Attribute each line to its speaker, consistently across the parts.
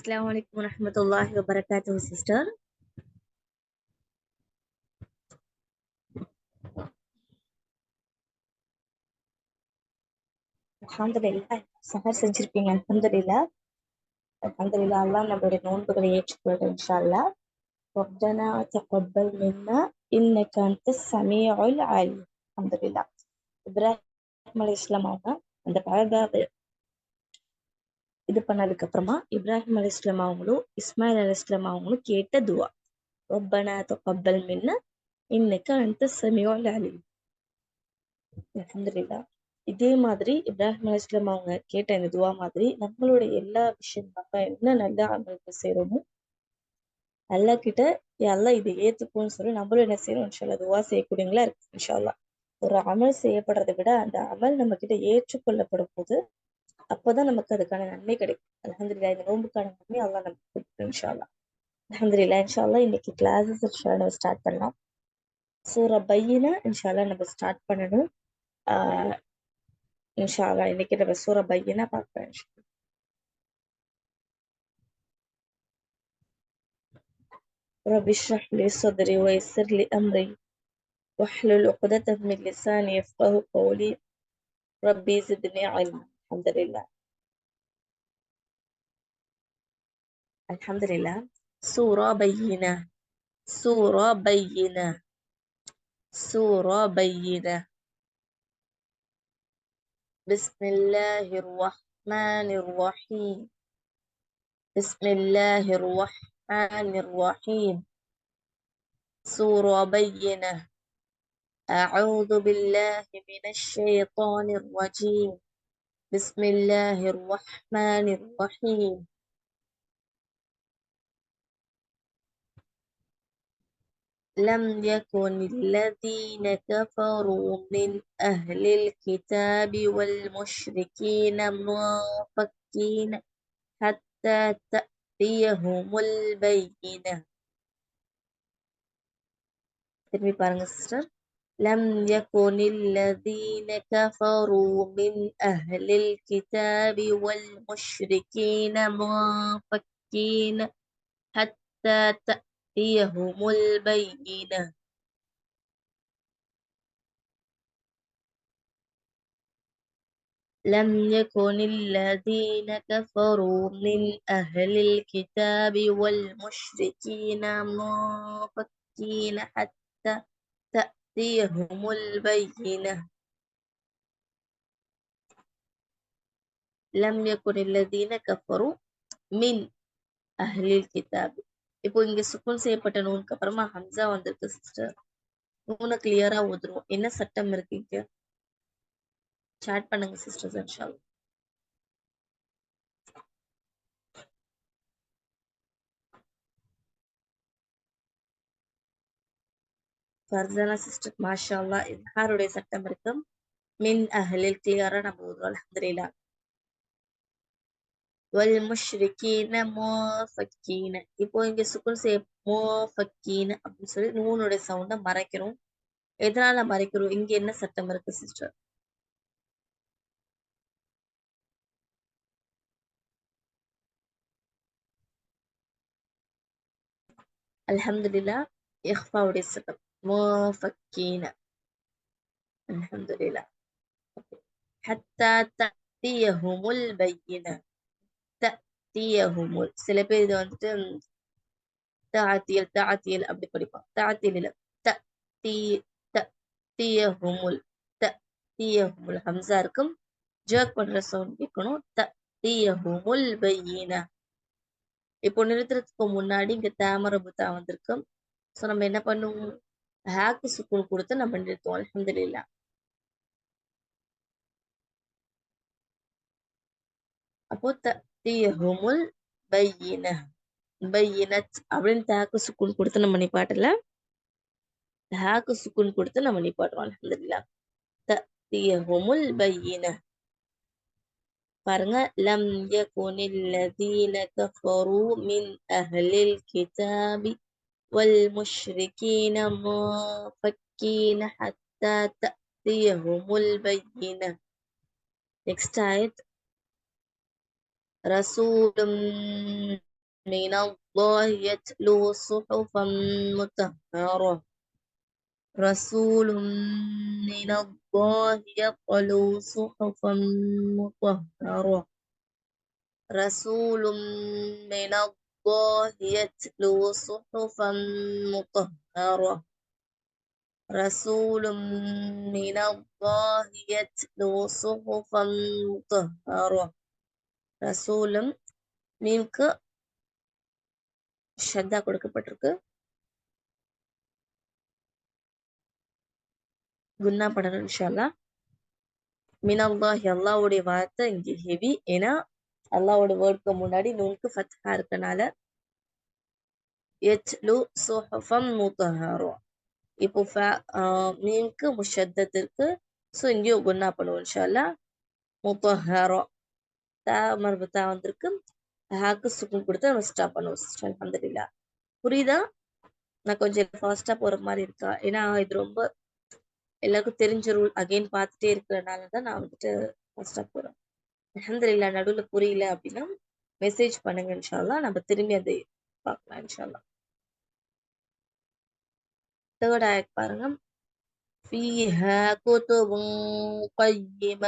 Speaker 1: Assalamu alaikum warahmatullahi wabarakatuh, sister. Alhamdulillah, சஹர் செஞ்சிருப்பீங்க. அல்ஹம்துலில்லாஹ் அல்ஹம்துலில்லாஹ் அல்லாஹ் நம்மளுடைய நோன்புகளை ஏற்றுக்கொள்ளட்டும் இன்ஷா அல்லாஹ். ரப்பனா தகப்பல் மின்னா இன்னக அன்தஸ் ஸமீஉல் அலீம். அல்ஹம்துலில்லாஹ். இப்ராஹிம் அலைஹிஸ்ஸலாம் அவங்க அந்த பழகாவை இது பண்ணதுக்கு அப்புறமா இப்ராஹிம் அலைஹிஸ்ஸலாம் அவங்களும் இஸ்மாயில் அலைஹிஸ்ஸலாம் அவங்களும் கேட்ட துவா, ரப்பனா தகப்பல் மின்னா இன்னக அன்தஸ் ஸமீஉல் அலீம். அல்ஹம்துலில்லாஹ். இதே மாதிரி இப்ராஹிம் அலைஹிஸ்ஸலாம் அவங்க கேட்ட இந்த துவா மாதிரி நம்மளுடைய எல்லா விஷயம் நம்ம என்ன நல்ல அமல்கள் செய்யறோமோ அல்லாஹ் கிட்ட அல்லாஹ் இதை ஏத்துக்கும்னு சொல்லி நம்மளும் என்ன செய்யறோம் இன்ஷா அல்லாஹ் துவா செய்யக்கூடியவங்களா இருக்கு இன்ஷா அல்லாஹ். ஒரு அமல் செய்யப்படுறதை விட அந்த அமல் நம்ம கிட்ட ஏற்றுக்கொள்ளப்படும் போது அப்பதான் நமக்கு அதுக்கான நன்மை கிடைக்கும். அல்ஹம்துலில்லாஹ். இந்த நோன்புக்கான நன்மை அல்லாஹ் நமக்கு கொடுக்கும் இன்ஷா அல்லாஹ். அல்ஹம்துலில்லாஹ். இன்ஷா அல்லாஹ் இன்னைக்கு கிளாஸஸ் இன்ஷா அல்லாஹ் ஸ்டார்ட் பண்ணலாம். சூரா பையினா இன்ஷா அல்லாஹ் நம்ம ஸ்டார்ட் பண்ணணும். ஆஹ் இன்ஷா அல்லாஹ் இன்னைக்கு நம்ம சூரா பையினா பார்க்கலாம். رب اشرح لي صدري ويسر لي أمري واحلل عقدة من لساني يفقه قولي ربي زدني علما. الحمد لله. الحمد لله. سورة بينة. سورة بينة. سورة بينة. بسم الله الرحمن الرحيم. بسم الله الرحمن الرحيم. سورة بينة. أعوذ بالله من الشيطان الرجيم. بسم الله الرحمن الرحيم. لم يكن الذين كفروا من أهل الكتاب والمشركين منفكين حتى تأتيهم البينة. திரும்பி பாருங்க sister. لم يكن الذين كفروا من أهل الكتاب والمشركين منفكين حتى تأتيهم البينة. لم يكن الذين كفروا من أهل الكتاب والمشركين منفكين حتى تأتيهم البينة. لم يكن الذين كفروا من أهل الكتاب. இப்போ இங்க சுக்குன் செய்யப்பட்ட நூனுக்கு அப்புறமா ஹம்சா வந்திருக்கு சிஸ்டர். நூனை கிளியரா ஓதுருவோம். என்ன சட்டம் இருக்கு இங்க? சாட் பண்ணுங்க சிஸ்டர்ஸ் இன்ஷா அல்லாஹ். ஃபர்சானா சிஸ்டர் மாஷா அல்லாஹ் இத்ஹாருடைய சட்டம் இருக்கு. மின் அஹ்லில் கிளியரா நம்ம ஓதுறோம். அல்ஹம்துலில்லாஹ். வல் முஷ்ரிகீன முஃபக்கீன. இப்போ இங்க சுக்குன் செய்ய முஃபக்கீன அப்படின்னு சொல்லி நூனுடைய சவுண்டை மறைக்கிறோம். எதனால மறைக்கிறோம்? இங்க என்ன சட்டம் இருக்கு சிஸ்டர்? அல்ஹம்துலில்லாஹ். இஹ்ஃபாவுடைய சட்டம் முஃபக்கீன. அல்ஹம்துலில்லாஹ். ஹத்தா தஅத்தியஹுமுல் பையின. தஅத்தியஹுமுல். சில பேர் இது வந்துட்டு தாத்தியல் தாத்தியல் அப்படி படிப்பான். தாத்தியல் இல்ல. தஅத்தி தஅத்தியஹுமுல். தஅத்தியஹுமுல் ஹம்சா இருக்கும். ஜர்க் பண்ற சவுண்ட் கேட்கணும். தஅத்தியஹுமுல் பையின. இப்போ நிறுத்துறதுக்கு முன்னாடி இங்க தாமரபுத்தா வந்திருக்கும். ஸோ நம்ம என்ன பண்ணுவோம்? ஹாக்கு சுக்குன் கொடுத்து நம்ம நிறுத்துவோம். அல்ஹம்துலில்லாஹ். அப்போ தஅத்தியஹுமுல் பையின. பையினத் அப்படின்னு தாக்கு சுக்குன் கொடுத்து நம்ம நிப்பாட்டல. ஹாக்கு சுக்குன் கொடுத்து நம்ம நிப்பாட்டுவோம். அல்ஹம்துலில்லாஹ். தஅத்தியஹுமுல் பையின. பாருங்க. லம் யகுனில் லதீன கஃபரு மின் அஹ்லில் கிதாபி வல் முஷ்ரிகீன முஃபக்கீன ஹத்தா தஅத்தியஹுமுல் பையின. நெக்ஸ்ட் ஆயத். ரசூலும் من الله يتلو صحفا مطهرة رسول من الله يتلو صحفا مطهرة رسول من الله يتلو صحفا مطهرة رسول من الله يتلو صحفا مطهرة رسول மீம்க்கு ஷத்தா கொடுக்கப்பட்டிருக்கு. குன்னா பண்ணணும் இன்ஷா அல்லாஹ். மினல்லாஹி அல்லாஹ்வுடைய வார்த்தை இங்கே ஹெவி. ஏன்னா அல்லாஹ்வோட வேர்டுக்கு முன்னாடி நூனுக்கு ஃபத்ஹா இருக்கனால யத்லு சுஹஃபம் முத்தஹரா. இப்போ மீம்க்கு முஷத்தத் இருக்கு. ஸோ இங்கேயும் குன்னா பண்ணுவோம் இன்ஷா அல்லாஹ். முத்தஹரா தா மர்புத்தா வந்திருக்கு. ஹாக்கு சுக்குன் கொடுத்து நம்ம ஸ்டாப் பண்ணுவோம் சிஸ்டர். அல்ஹம்துலில்லாஹ். புரியுதா? நான் கொஞ்சம் ஃபாஸ்டா போற மாதிரி இருக்கா? ஏன்னா இது ரொம்ப எல்லாருக்கும் தெரிஞ்ச ரூல். அகைன் பார்த்துட்டே இருக்கிறனால தான் நான் வந்துட்டு ஃபாஸ்டா போறேன். அல்ஹம்துலில்லாஹ். நடுவில் புரியல அப்படின்னா மெசேஜ் பண்ணுங்க இன்ஷா அல்லாஹ். நம்ம திரும்பி அதை பார்க்கலாம் இன்ஷா அல்லாஹ். தேர்ட் ஆயத் பாருங்க. ஃபீஹா குதுபுன் கையிம.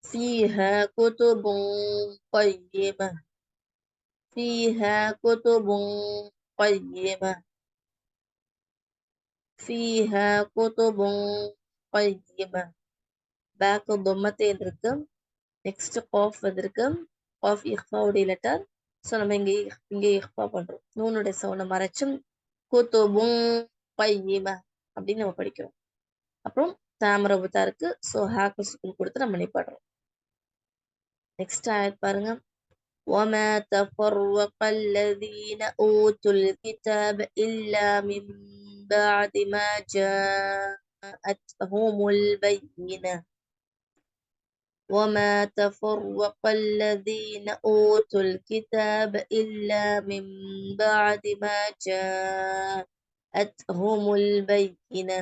Speaker 1: ஃபீஹா குதுபுன் கையிம. فيها كتب قيمة فيها كتب قيمة. பேக் பொம்மத்தை இருக்கு. நெக்ஸ்ட் காஃப் வந்திருக்கு. காஃப் இஹ்ஃபாவுடைய லெட்டர். ஸோ நம்ம இங்கே இஹ்ஃபா பண்றோம். நூனுடைய சவுண்டை மறைச்சும் குதுபுன் கையிம அப்படின்னு நம்ம படிக்கிறோம். அப்புறம் தாமரபுத்தா இருக்கு. ஸோ ஹாக்கு சுக்குன் கொடுத்து நம்ம நிப்பாடுறோம். நெக்ஸ்ட் ஆயத் பாருங்க. وما تفرق الذين أوتوا الكتاب إلا من بعد ما جاءتهم البينة وما تفرق الذين أوتوا الكتاب إلا من بعد ما جاءتهم البينة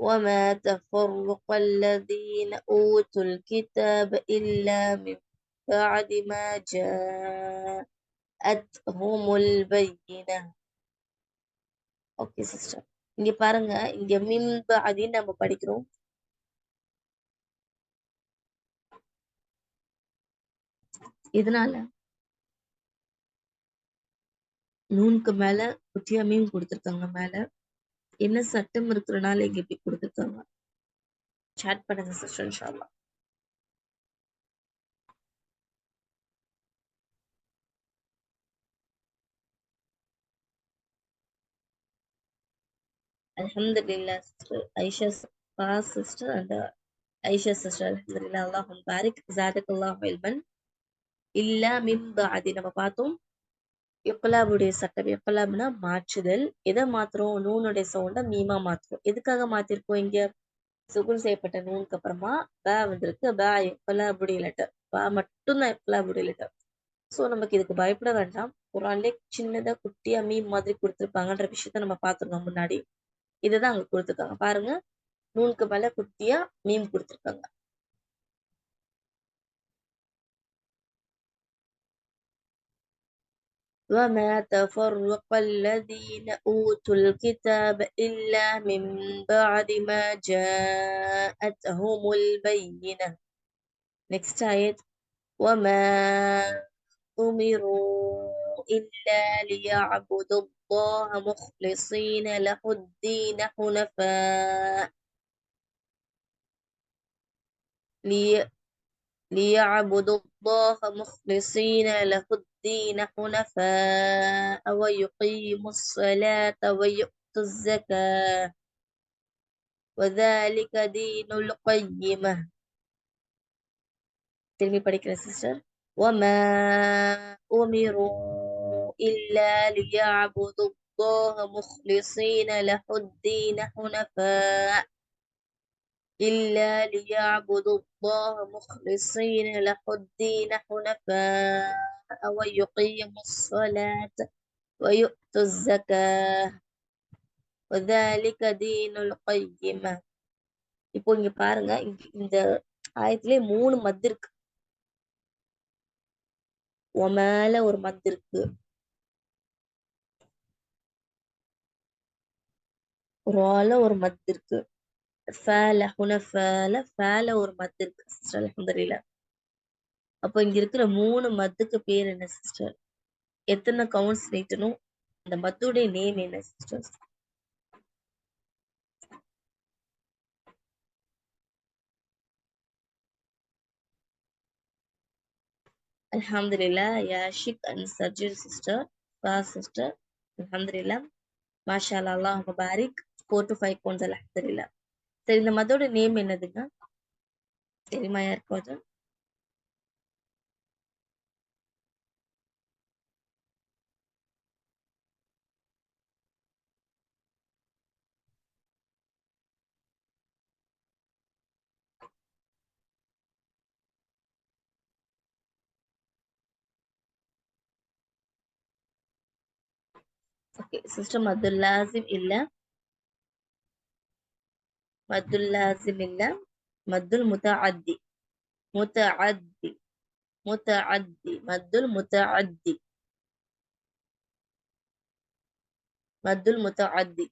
Speaker 1: وما تفرق الذين أوتوا الكتاب إلا من بعد ما جاءتهم البينة. ஓகே சிஸ்டர், இங்க பாருங்க, இங்க மின் பாதின்னு நம்ம படிக்கிறோம். இதனால நூனுக்கு மேல குட்டியா மீன் கொடுத்துருக்காங்க. மேல என்ன சட்டம் இருக்கிறனால இங்க இப்படி கொடுத்துருக்காங்க? சாட் பண்ணுங்க சிஸ்டர் இன்ஷா அல்லாஹ். அல்ஹம்துலில்லாஹ் sister Aisha sister and Aisha sister. அல்ஹம்துலில்லாஹ். அல்லாஹும் பாரிக் ஜாதக்கல்லாஹு இல்மன். இல்ல மின் பாதி நம்ம பார்த்தோம். இக்லாபுடைய சட்டம். இக்லாப்னா மாற்றுதல். எதை மாத்துறோம்? நூனுடைய சவுண்ட மீமா மாத்துறோம். எதுக்காக மாத்திருக்கோம்? இங்க சுகுன் செய்யப்பட்ட நூனுக்கு அப்புறமா ப வந்திருக்கு. ப இக்லாபுடைய லெட்டர். ப மட்டும்தான் இக்லாபுடைய லெட்டர். ஸோ நமக்கு இதுக்கு பயப்பட வேண்டாம். குர்ஆன்லே சின்னதா குட்டியா மீம் மாதிரி கொடுத்துருப்பாங்கன்ற விஷயத்த நம்ம பார்த்துருந்தோம் முன்னாடி. இதுதான் அங்க கொடுத்துருக்காங்க பாருங்க. நூனுக்கு மேல குட்டியா மீம் கொடுத்துருக்காங்க. وما تفرق الذين أوتوا الكتاب إلا من بعد ما جاءتهم البينة. Next آية. وما أمروا إلا ليعبدوا الله مخلصين له الدين حنفاء ليعبدوا الله مخلصين له الدين حنفاء ويقيموا الصلاة ويؤتوا الزكاة وذلك دين القيمة. திரும்பி படிக்கிற சிஸ்டர். وما أمروا إلا ليعبدوا الله مخلصين له الدين حنفاء إلا ليعبدوا الله مخلصين له الدين حنفاء ويقيموا الصلاة ويؤتوا الزكاة وذلك دين القيمة. இப்போ இங்க பாருங்க, இந்த ஆயத்திலே 3 மத் இருக்கு. மேல ஒரு மத் இருக்கு. ரால ஒரு மத் இருக்கு. ஃபேல ஃபேல ஒரு மத் இருக்கு சிஸ்டர். அல்ஹம்துலில்லாஹ். அப்போ இங்க இருக்கிற 3 மத்துக்கு பேர் என்ன சிஸ்டர்? எத்தனை கவுண்ட்ஸ் நீட்டணும்? அந்த மத்துடைய நேம் என்ன சிஸ்டர்? அல்ஹம்துலில்லாஹ். Yashik and Sarjil sister, sister. அல்ஹம்துலில்லாஹ். மாஷா அல்லாஹ், அல்லாஹ் முபாரிக். 4 to 5 points. அல்ஹம்துலில்லாஹ். சரி, இந்த மதோட நேம் என்னதுங்க? தெரியுமா யாருக்காவது? ஓகே சிஸ்டர், மத்துல் லாசிம் இல்ல, மத்துல் லாசிம் இல்ல, மத்துல் முத்தஅத்தி. முத்தஅத்தி முத்தஅத்தி மத்துல் முத்தஅத்தி மத்துல் முத்தஅத்தி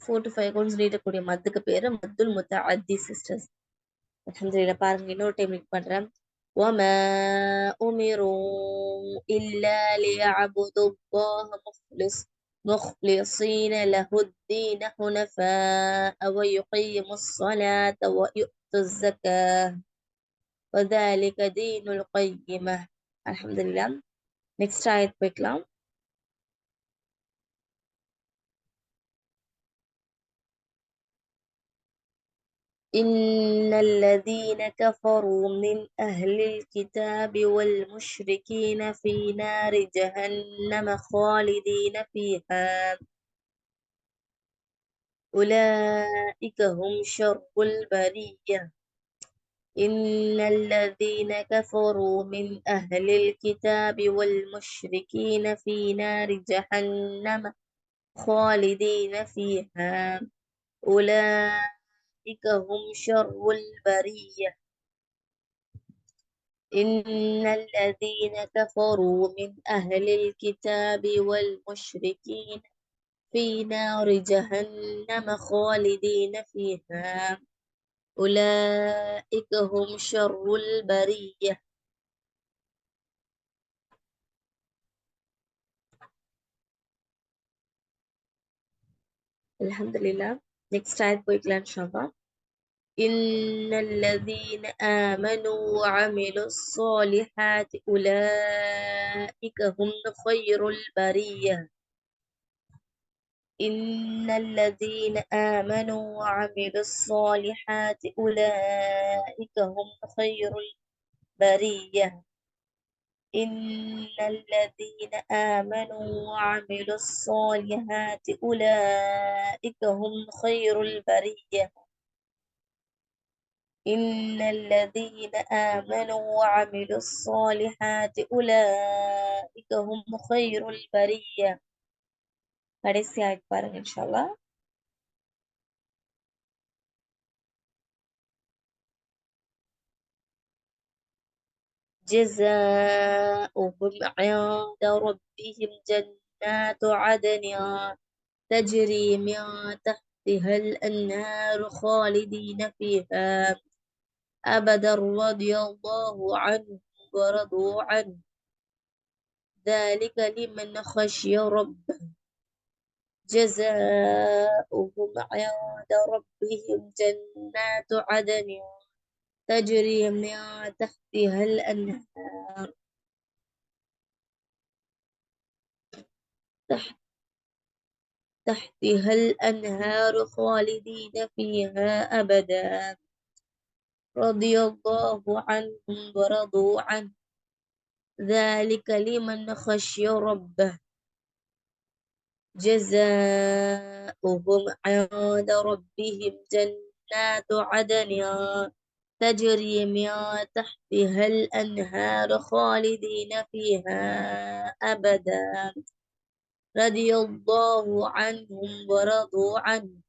Speaker 1: 4 to 5 கவுண்ட்ஸ் நீட்டக்கூடிய மத்துக்கு பேரு மத்துல் முத்தஅத்தி சிஸ்டர்ஸ். அல்ஹம்துலில்லாஹ். பாருங்க, இன்னொரு டைம் ரீட் பண்றேன். وما أمروا إلا ليعبدوا الله مخلصين له الدين حنفاء ويقيموا الصلاة ويؤتوا الزكاة وذلك دين القيمة. அல்ஹம்துலில்லாஹ். நெக்ஸ்ட் ஆயத் போய்க்கலாம். إن الذين كفروا من أهل الكتاب والمشركين في نار جهنم خالدين فيها أولئك هم شر البرية. إن الذين كفروا من أهل الكتاب والمشركين في نار جهنم خالدين فيها أولئك هم شر البرية. إن الذين كفروا من أهل الكتاب والمشركين في نار جهنم خالدين فيها أولئك هم شر البرية. அல்ஹம்துலில்லாஹ். நெக்ஸ்ட் ஆயத் போய்க்கலாம் இன்ஷா அல்லாஹ். إن الذين آمنوا وعملوا الصالحات أولئك هم خير البرية. إن الذين آمنوا وعملوا الصالحات أولئك هم خير البرية. إن الذين آمنوا وعملوا الصالحات أولئك هم خير البرية. إن الذين آمنوا وعملوا الصالحات أولئك هم خير البرية. கடைசி ஆயத் பாருங்க இன்ஷா அல்லாஹ். جزاؤهم عند ربهم جنات عدن تجري من تحتها الأنهار خالدين فيها أبدا رضي الله عنهم ورضوا عنه ذلك لمن خشي ربه. جزاؤهم عند ربهم جنات عدن تجري من تحتها الأنهار تحتها الأنهار خالدين فيها أبدا رضي الله عنهم ورضوا عنه ذلك لمن خشي ربه. جزاؤهم عند ربهم جنات عدن تجري من تحتها الأنهار خالدين فيها أبدا رضي الله عنهم ورضوا عنه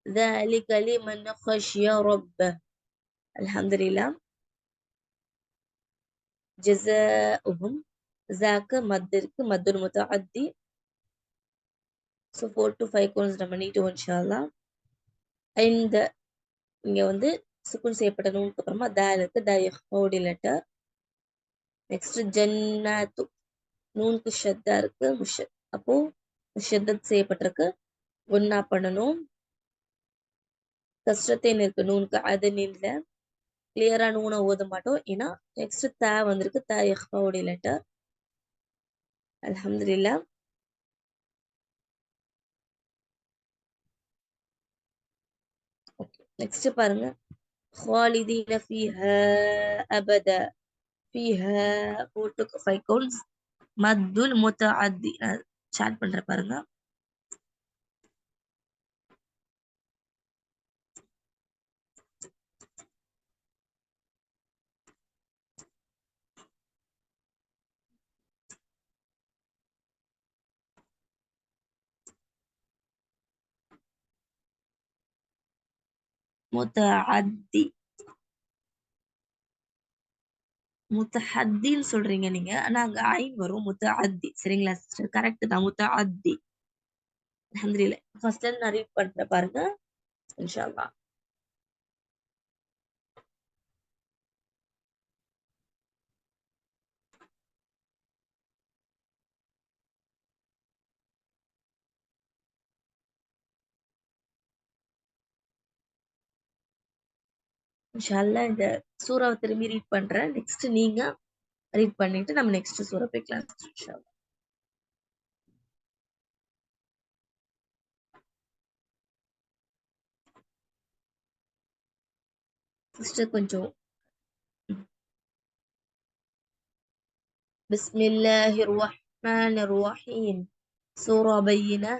Speaker 1: ذلك لمن خشي ربه. அல்ஹம்துலில்லாஹ். ஜஸாஉஹும். ஜாக்கு மத் இருக்கு, மத்துல் முத்தஅத்தி. ஸோ 4 to 5 கோர்ஸ் நம்ம நீட்டுவோம் இன்ஷா அல்லாஹ். இந்த இங்க வந்து சுக்குன் செய்யப்பட்ட நூனுக்கு அப்புறமா தால் இருக்கு, தா இஹ்ஃபவுடி லெட்டர். நெக்ஸ்ட் ஜன்னாத்து, நூனுக்கு ஷத்தா இருக்கு, அப்போ முஷத்தத் செய்யப்பட்டிருக்கு, குன்னா பண்ணணும். கஸ்ரத்தேன் இருக்கு நூனுக்கு, அது இல்ல. கிளியரா நூனை ஓத மாட்டோம், ஏன்னா நெக்ஸ்ட் தா வந்திருக்கு, தா இஹ்ஃபவுடி லெட்டர். அல்ஹம்துலில்லாஹ். ஓகே, நெக்ஸ்ட் பாருங்க. خالدين فيها أبدا. فيها 4 to 5 counts. மத்துல் முத்தஅத்தி. நான் சாட் பண்ற பாருங்க. முத்தஅத்தி. முத்தஹத்தின்னு சொல்றீங்க நீங்க, ஆனா அங்க ஐன் வரும், முத்தஅத்தி. சரிங்களா சிஸ்டர்? கரெக்ட் தான், முத்தஅத்தி. அல்ஹம்துலில்லாஹ். ஃபர்ஸ்ட் டைம் நான் ரீட் பண்றேன் பாருங்க, இன்ஷா அல்லாஹ். இன்ஷா அல்லாஹ் இந்த சூறாவை திரும்பி ரீட் பண்றேன். நெக்ஸ்ட் நீங்க ரீட் பண்ணிட்டு நம்ம நெக்ஸ்ட் சூறா போய்க்கலாம் இன்ஷா அல்லாஹ். சிஸ்டர் கொஞ்சம். பிஸ்மில்லாஹிர் ரஹ்மானிர் ரஹீம். சூரா பையினா.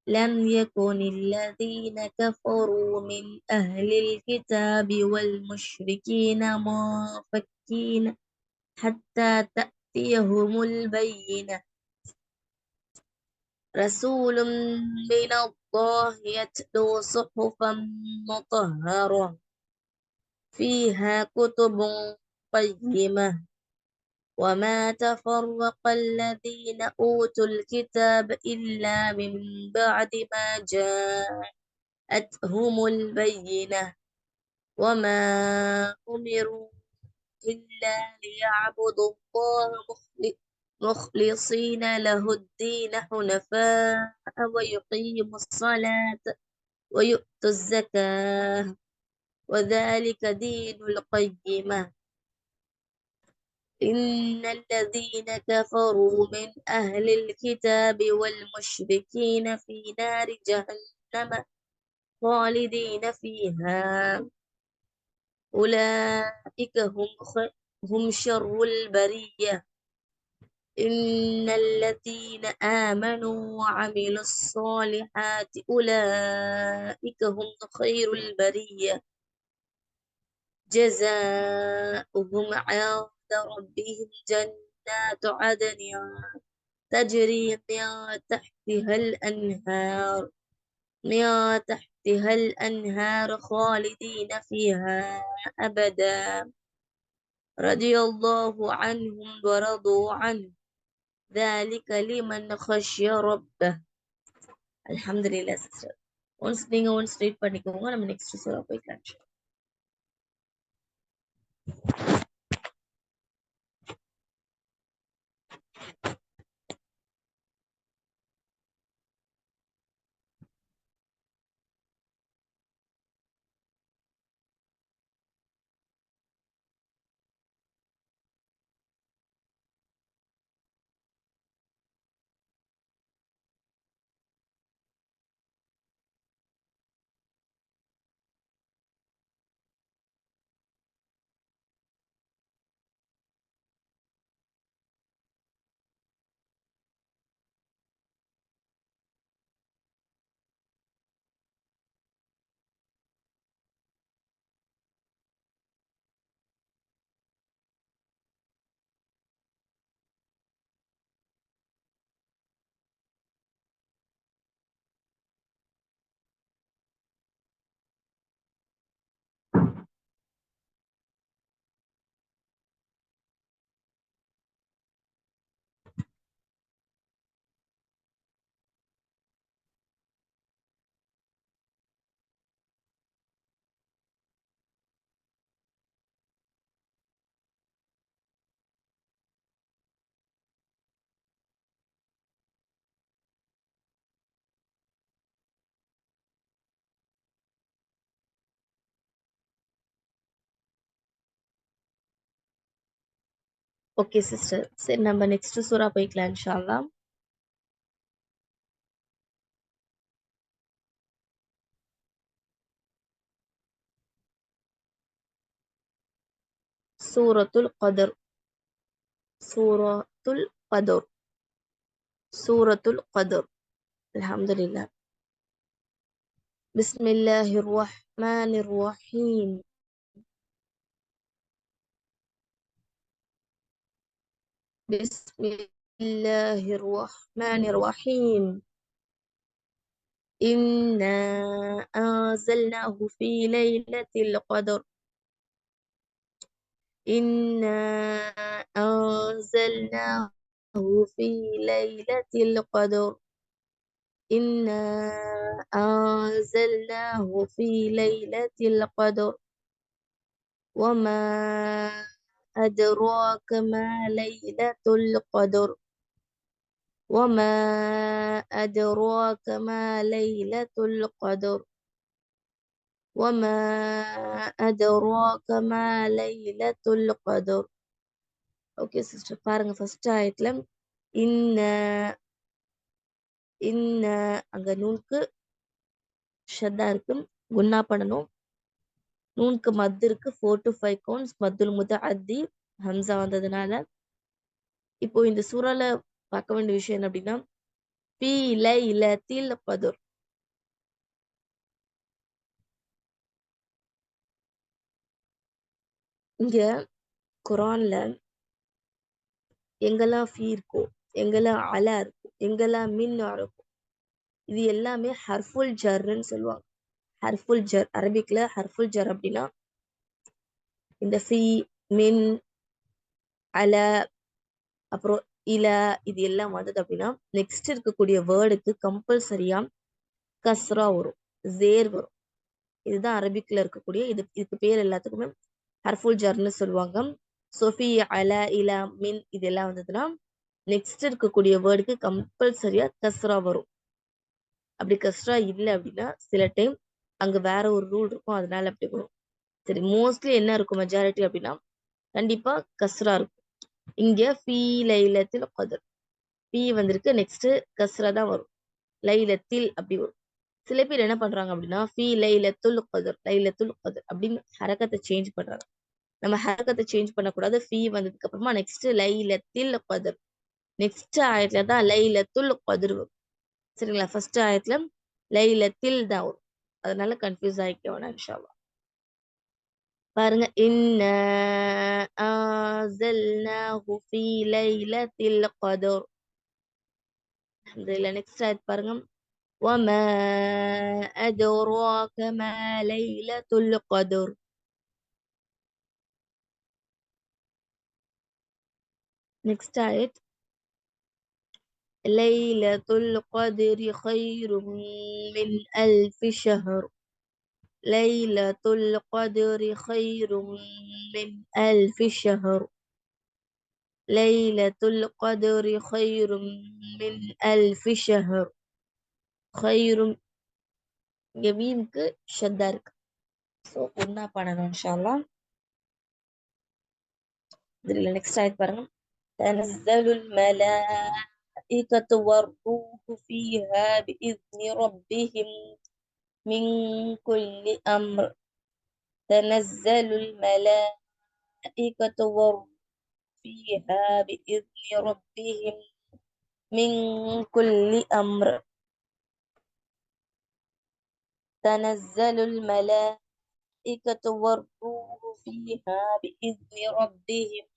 Speaker 1: لم يكن الذين كفروا من أهل الكتاب والمشركين منفكين حتى تأتيهم البينة. رسول من الله يتلو صحفا مطهرة فيها كتب قيمة وما تفرق الذين أوتوا الكتاب إلا من بعد ما جاءتهم البينة وما أمروا إلا ليعبدوا الله مخلصين له الدين حنفاء ويقيموا الصلاة ويؤتوا الزكاة وذلك دين القيمة. إن الذين كفروا من أهل الكتاب والمشركين في نار جهنم خالدين فيها أولئك هم شر البرية. إن الذين آمنوا وعملوا الصالحات أولئك هم خير البرية جزاؤهم عند ربهم جنات عدن تجري من تحتها الأنهار خالدين فيها أبدا رضي الله عنهم ورضوا عنه ذلك لمن خشي ربه. அல்ஹம்துலில்லாஹ் சிஸ்டர். ஒன்ஸ் ரீட் பண்ணிக்கோங்க, நம்ம நெக்ஸ்ட் சூரா போய்க்கலாம். ஓகே சிஸ்டர், சரி நம்ம நெக்ஸ்ட் சூரா போய்க்கலாம் இன்ஷா அல்லாஹ். சூரத்துல் கதர். சூரத்துல் கதர். சூரத்துல் கதர். அல்ஹம்துலில்லாஹ். பிஸ்மில்லாஹிர் ரஹ்மானிர் ரஹீம். பிஸ்மில்லாஹிர் ரஹ்மானிர் ரஹீம். إنا أنزلناه في ليلة القدر. إنا أنزلناه في ليلة القدر. إنا أنزلناه في ليلة القدر. وما أدراك ما ليلة القدر. وما أدراك ما ليلة القدر. وما أدراك ما ليلة القدر. ஓகே சிஸ்டர், பாருங்க ஃபர்ஸ்ட் ஆயத்துல இன்ன இன்ன அங்க நூனுக்கு ஷத்தா இருக்கு, குன்னா பண்ணணும். நூனுக்கு மத்து இருக்கு, 4 to 5 கவுண்ட்ஸ். மத்துல் முத்தஅத்தி ஹம்சா வந்ததுனால. இப்போ இந்த சூறால பார்க்க வேண்டிய விஷயம் என்ன அப்படின்னா, ஃபீ லைலத்தில் கத்ர். இங்க குர்ஆன்ல எங்கெல்லாம் ஃபீ இருக்கோ, எங்கெல்லாம் அலா இருக்கும், எங்கெல்லாம் மின் இருக்கும், இது எல்லாமே ஹர்ஃபுல் ஜர்ன்னு சொல்லுவாங்க. ஹர்ஃபுல் ஜர், அரபிக்ல ஹர்ஃபுல் ஜர் அப்படின்னா இந்த ஃபீ, மின், அல, அப்புறம் இல, இது எல்லாம் வந்தது அப்படின்னா நெக்ஸ்ட் இருக்கக்கூடிய வேர்டுக்கு கம்பல்சரியா கஸ்ரா வரும், ஜேர் வரும். இதுதான் அரபிக்ல இருக்கக்கூடிய இதுக்கு பேர் எல்லாத்துக்குமே ஹர்ஃபுல் ஜர்ன்னு சொல்லுவாங்க. சொஃபி, அல, இல, மின் இதெல்லாம் வந்ததுன்னா நெக்ஸ்ட் இருக்கக்கூடிய வேர்டுக்கு கம்பல்சரியா கஸ்ரா வரும். அப்படி கஸ்ரா இல்லை அப்படின்னா சில டைம் அங்க வேற ஒரு ரூல் இருக்கும், அதனால அப்படி வரும். சரி, மோஸ்ட்லி என்ன இருக்கும் மெஜாரிட்டி அப்படின்னா கண்டிப்பா கஸ்ரா இருக்கும். இங்க ஃபீ லைலத்தில் கத்ர், ஃபீ வந்திருக்கு, நெக்ஸ்ட் கஸ்ரா தான் வரும், லைலத்தில் அப்படி வரும். சில பேர் என்ன பண்றாங்க அப்படின்னா ஃபீ லைலத்துல் கத்ர், லைலத்துல் கத்ர் அப்படின்னு ஹரக்கத்தை சேஞ்ச் பண்றாங்க. நம்ம ஹரக்கத்தை சேஞ்ச் பண்ணக்கூடாது. ஃபீ வந்ததுக்கு அப்புறமா நெக்ஸ்ட் லைலத்தில் கத்ர், நெக்ஸ்ட் ஆயத்துல தான் லைலத்துல் கத்ர் வரும். சரிங்களா? ஃபர்ஸ்ட் ஆயத்துல லைலத்தில் தான் வரும், அதனால கன்ஃபியூஸ் ஆகிக்க வேணாம் இன்ஷா அல்லாஹ். பாருங்க, இன்னா அன்ஸல்னாஹு ஃபீ லைலத்தில் கத்ர். அல்ஹம்துலில்லாஹ். நெக்ஸ்ட் ஆயத் பாருங்க, வமா அத்ராக மா லைலத்துல் கத்ர். நெக்ஸ்ட் ஆயத், லைலத்துல் கத்ரி கைரும் மின் அல்ஃபி ஷஹர். லைலத்துல் கத்ரி கைரும் மின் அல்ஃபி ஷஹர். லைலத்துல் கத்ரி கைரும் மின் அல்ஃபி ஷஹர். கைரும், இங்க மீனுக்கு ஷத்தா இருக்கு, ஸோ ஒன்னா பண்ணணும் இன்ஷா அல்லாஹ். இதுல நெக்ஸ்ட் ஆயத் பாருங்க, தனஸ்ஸலுல் மலாயிகத்து வர்ரூஹு ஃபீஹா பிஇذن ரப்பிஹிம் மின் குல்லி அம்ர். தனஸ்ஸலுல் மலாயிகத்து வர்ரூஹு ஃபீஹா பிஇذن ரப்பிஹிம் மின் குல்லி அம்ர். தனஸ்ஸலுல் மலாயிகத்து வர்ரூஹு ஃபீஹா பிஇذن ரப்பிஹிம்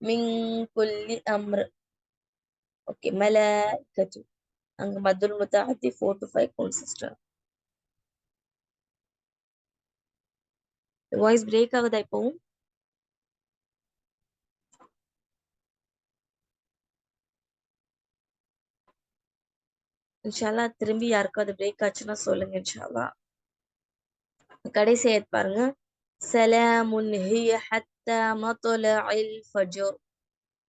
Speaker 1: மின் குல்லி அம்ர். ஓகே, மலாயிகத்து அங்க மத்துல் முத்தஅத்தி 4 to 5 count sister. Voice break ஆகுதா இப்போவும்? இன்ஷா அல்லாஹ் திரும்பி யாருக்காவது பிரேக் ஆச்சுன்னா சொல்லுங்க இன்ஷா அல்லாஹ். கடைசி ஆயத் பாருங்க, சலாமுன் ஹிய ஹத்தா மத்லஇல் ஃபஜ்ர்.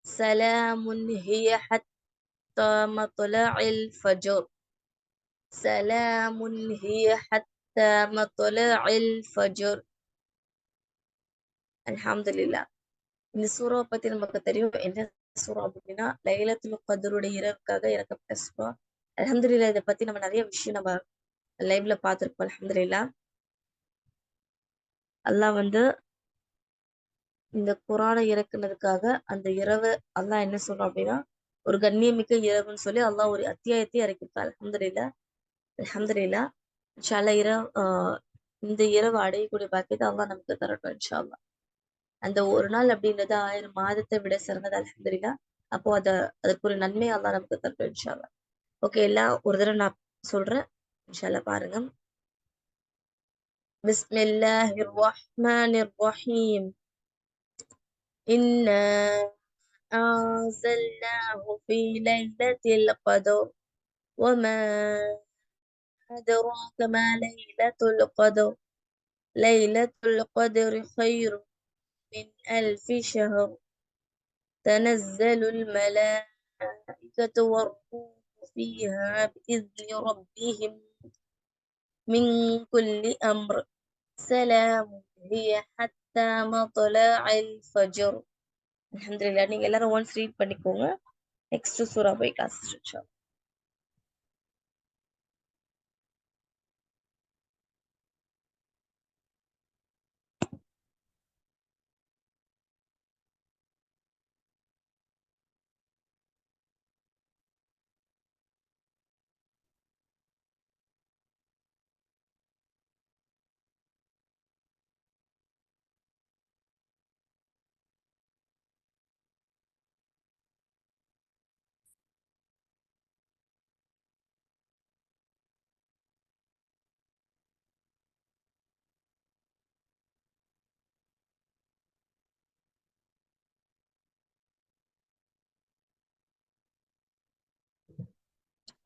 Speaker 1: சலாமுன் ஹிய ஹத்தா மத்லஇல் ஃபஜ்ர். சலாமுன் ஹிய ஹத்தா மத்லஇல் ஃபஜ்ர். அல்ஹம்துலில்லாஹ். இந்த சூறாவை பத்தி நமக்கு தெரியும். என்ன சூறா அப்படின்னா லைலத்துல் கத்ருடைய இரவுக்காக இறக்கப்பட்ட சூறா. அல்ஹம்துலில்லாஹ் இதை பத்தி நம்ம நிறைய விஷயம் நம்ம லைவ்ல பார்த்திருப்போம். அல்ஹம்துலில்லாஹ் அல்லாஹ் வந்து இந்த குரானை இறக்குனதுக்காக அந்த இரவு அல்லாஹ் என்ன சொல்றான் அப்படின்னா ஒரு கண்ணியமிக்க இரவுன்னு சொல்லி அல்லாஹ் ஒரு அத்தியாயத்தை இறக்கிருக்கான். அல்ஹம்துலில்லாஹ் அல்ஹம்துலில்லாஹ் இன்ஷா அல்லாஹ் இரவு இந்த இரவு அடையக்கூடிய பாக்கியத்தை அல்லாஹ் நமக்கு தரட்டும் இன்ஷா அல்லாஹ். அந்த ஒரு நாள் அப்படின்றது 1000 மாதத்தை விட சிறந்தது. அல்ஹம்துலில்லாஹ் அப்போ அதுக்கு ஒரு நன்மை அல்லாஹ் நமக்கு தரட்டும் இன்ஷா அல்லாஹ். ஓகே, எல்லாம் ஒரு தடவை நான் சொல்றேன், இன்ஷா அல்லாஹ் பாருங்க. பிஸ்மில்லாஹிர் ரஹ்மானிர் ரஹீம். இன்னா அன்ஸல்னாஹு ஃபீ லைலத்தில் கத்ர் வமா அத்ராக மா லைலத்துல் கத்ர் லைலத்துல் கத்ரி கைரும் மின் அல்ஃபி ஷஹர் تنزل الملائكة والروح فيها بإذن ربهم من كل أمر سلام هي حتى مطلع الفجر. அல்ஹம்துலில்லாஹ் நீங்க எல்லாரும் ஒன்ஸ் ரீட் பண்ணிக்கோங்க. நெக்ஸ்ட் சூரா போய்க்கலாம் சிஸ்டர்.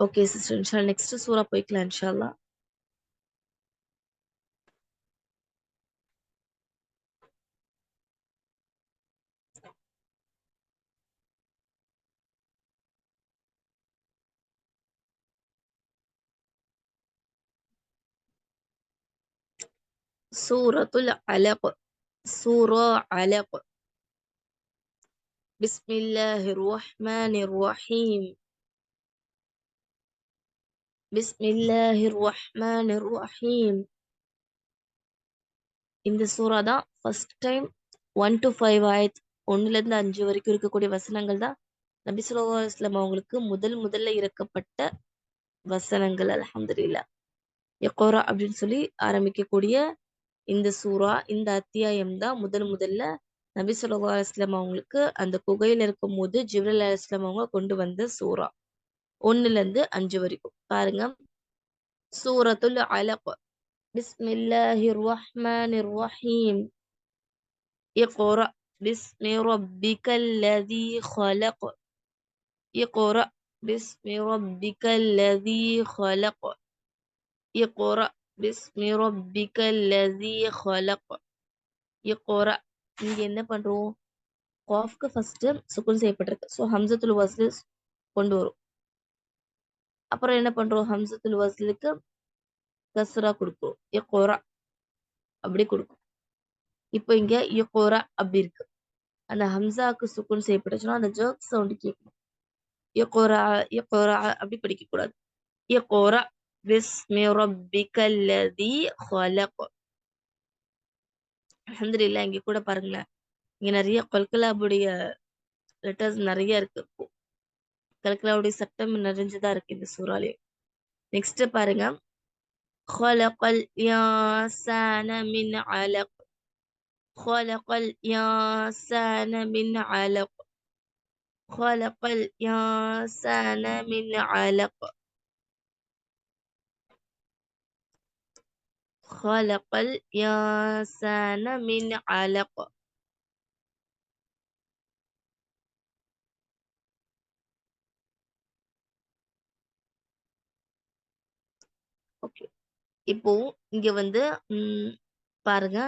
Speaker 1: ஓகே சிஸ்டர், இன்ஷால்லா நெக்ஸ்ட் சூரா போய்க்கலாம் இன்ஷால்லா. சூரத்துல் அலக். சூரா அலக். பிஸ்மில்லாஹிர் ரஹ்மானிர் ரஹீம். பிஸ்மில்லாஹிர் ரஹ்மானிர் ரஹீம். இந்த சூறா தான் ஃபர்ஸ்ட் டைம் 1 to 5 ஆயத் 1ல இருந்து 5 வரைக்கும் இருக்கக்கூடிய வசனங்கள் தான் நபி ஸல்லல்லாஹு அலைஹி வஸல்லம் அவங்களுக்கு முதல்ல இறக்கப்பட்ட வசனங்கள். அல்ஹம்துலில்லாஹ். இக்ரா அப்படின்னு சொல்லி ஆரம்பிக்கக்கூடிய இந்த சூறா, இந்த அத்தியாயம் தான் முதல்ல நபி ஸல்லல்லாஹு அலைஹி வஸல்லம் அவங்களுக்கு அந்த குகையில இருக்கும் போது ஜிப்ரீல் அலைஹிஸ்ஸலாம் அவங்க கொண்டு வந்த சூறா. 1ல இருந்து 5 வரைக்கும் பாருங்க. சூரத்துல் அலக். பிஸ்மில்லாஹிர் ரஹ்மானிர் ரஹீம். اقرأ باسم ربك الذي خلق. اقرأ باسم ربك الذي خلق. اقرأ باسم ربك الذي خلق. اقرأ. இங்க என்ன பண்றோம்? காஃப்க்கு ஃபர்ஸ்ட் சுக்குன் செய்யப்பட்டிருக்கு. ஸோ ஹம்சத்துல் வஸ்ல் கொண்டு வரும். அப்புறம் என்ன பண்றோம்? ஹம்சத்துல் வஸ்லுக்கு கஸ்ரா கொடுக்கும். இக்ரா அப்படி கொடுக்கும். இப்போ இங்க இக்ரா அப்படி இருக்கு. அந்த ஹம்சாக்கு சுக்குன் செய்யப்பட்டுச்சுன்னா அந்த ஜர்க் சவுண்ட் கேட்கும். இக்ரா இக்ரா அப்படி படிக்க கூடாது. இக்ரா பிஸ்மி ரப்பிக்கல் லதீ ஹலக். அல்ஹம்துலில்லாஹ். இங்க கூட பாருங்களேன், இங்க நிறைய கல்கலாவுடைய லெட்டர்ஸ் நிறைய இருக்கு. கல்கலாவுடைய சட்டம் நிறைஞ்சுதான் இருக்கு இந்த சூறாலே. நெக்ஸ்ட் பாருங்க. خلقல் இன்சான மின் அலக். خلقல் இன்சான மின் அலக். خلقல் இன்சான மின் அலக். خلقல் இன்சான மின் அலக். ஓகே, இப்போ இங்க வந்து பாருங்க.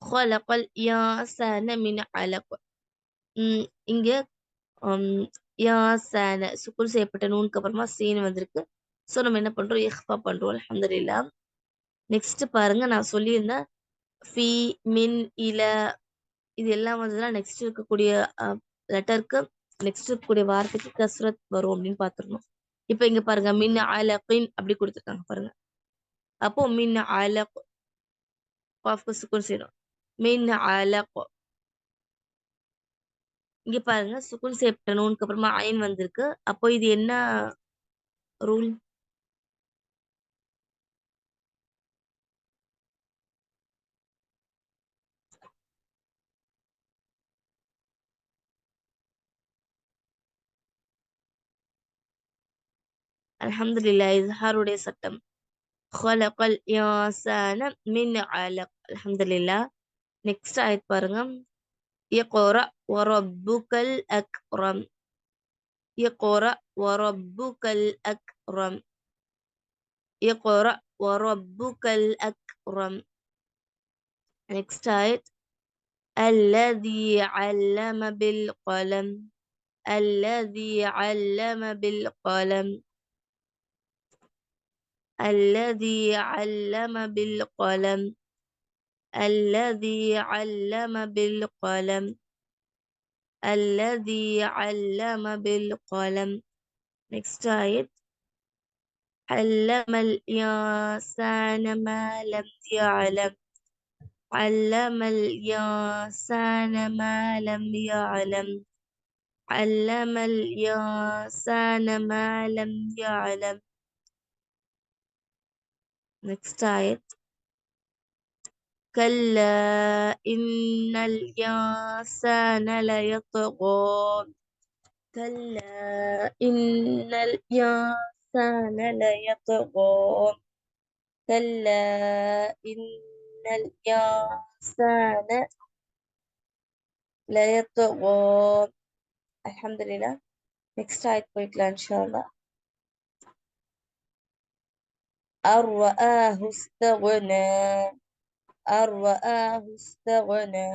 Speaker 1: خلقல் இன்சான மின் அலக். இங்க யாசான சுக்குன் செய்யப்பட்ட நூனுக்கு அப்புறமா சீன் வந்திருக்கு. ஸோ நம்ம என்ன பண்றோம்? இஹ்ஃபா பண்றோம். அல்ஹம்துலில்லாஹ். நெக்ஸ்ட் பாருங்க, நான் சொல்லியிருந்தேன் ஃபி மின் இல இது எல்லாம் வந்ததுன்னா நெக்ஸ்ட் இருக்கக்கூடிய லெட்டருக்கு நெக்ஸ்ட் இருக்கக்கூடிய வார்த்தைக்கு கஸ்ரத் வரும் அப்படின்னு பாத்துருணும். இப்ப இங்க பாருங்க மின் அலகின் அப்படி கொடுத்துருக்காங்க பாருங்க. அப்போ மின் அலக் காஃப்க்கு சுக்குன் செய்யணும். மின் அலக். இங்க பாருங்க சுக்குன் செய்யப்பட்ட நூனுக்கு அப்புறமா ஐன் வந்திருக்கு. அப்போ இது என்ன ரூல்? அல்ஹம்துலில்லாஹ் இஸ்ஹாருடைய சட்டம். خلقல் இன்சான மின் அலக். அல்ஹம்துலில்லாஹ். நெக்ஸ்ட் ஆயத் பாருங்க. இக்ரா வரப்புக்கல் அக்ரம். இக்ரா வரப்புக்கல் அக்ரம். இக்ரா வரப்புக்கல் அக்ரம். நெக்ஸ்ட் ஆயத் الذي علم بالقلم. الذي علم بالقلم. الذي علم بالقلم. الذي علم بالقلم. الذي علم بالقلم. next آية علم الإنسان ما لم يعلم. علم الإنسان ما لم يعلم. علم الإنسان ما لم يعلم. next آية كلا إن الإنسان ليطغى. كلا إن الإنسان ليطغى. كلا إن الإنسان ليطغى. الحمد لله. next آية போய்க்கலாம் إن شاء الله. أن رآه استغنى. أن رآه استغنى.